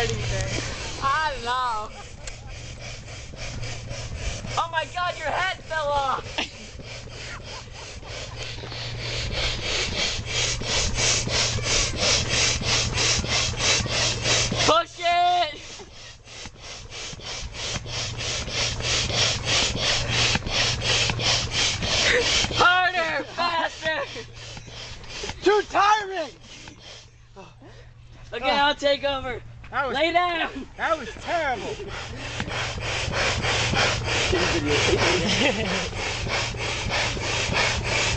anything? I don't know. Oh my God, your head fell off. Push it. Harder, faster. Too tiring. Okay, I'll take over. Lay down. That was terrible.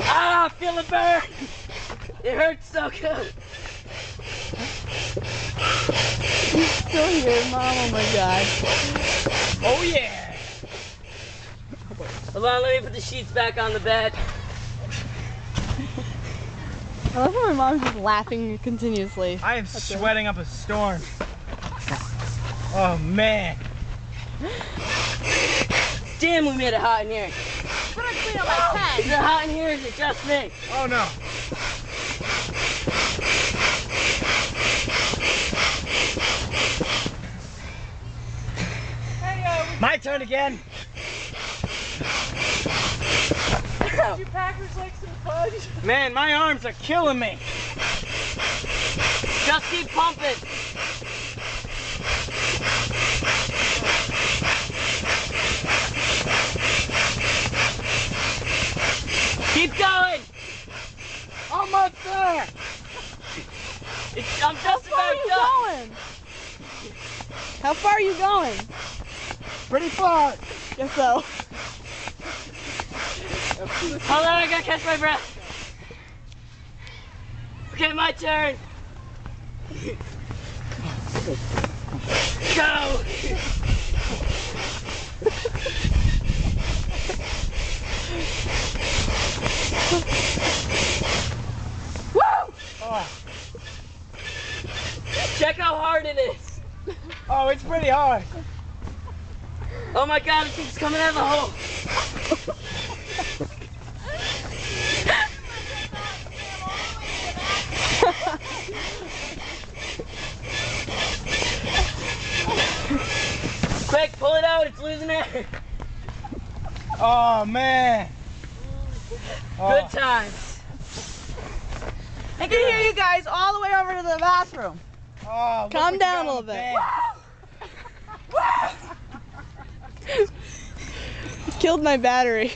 Ah, I feel it burn. It hurts so good. He's still here, Mom. Oh my God. Oh yeah. Hold on, let me put the sheets back on the bed. I love how my mom's just laughing continuously. I am sweating up a storm. Oh man. Damn, we made it hot in here. Put a clean on my tent. Is it hot in here or is it just me? Oh no. My turn again. Did you packers like some fudge? Man, my arms are killing me. Just keep pumping. Keep going. Almost there. I'm just about done. How far are you going? Pretty far. Guess so. Hold on, I gotta catch my breath. Okay, my turn. Go. Woo! Oh. Check how hard it is. Oh, it's pretty hard. Oh my God, it keeps coming out of the hole. Quick, pull it out, it's losing air. Oh man. Oh. Good times. I can hear you guys all the way over to the bathroom. Oh, look Calm what down you a got little in bit. the bag. Killed my battery.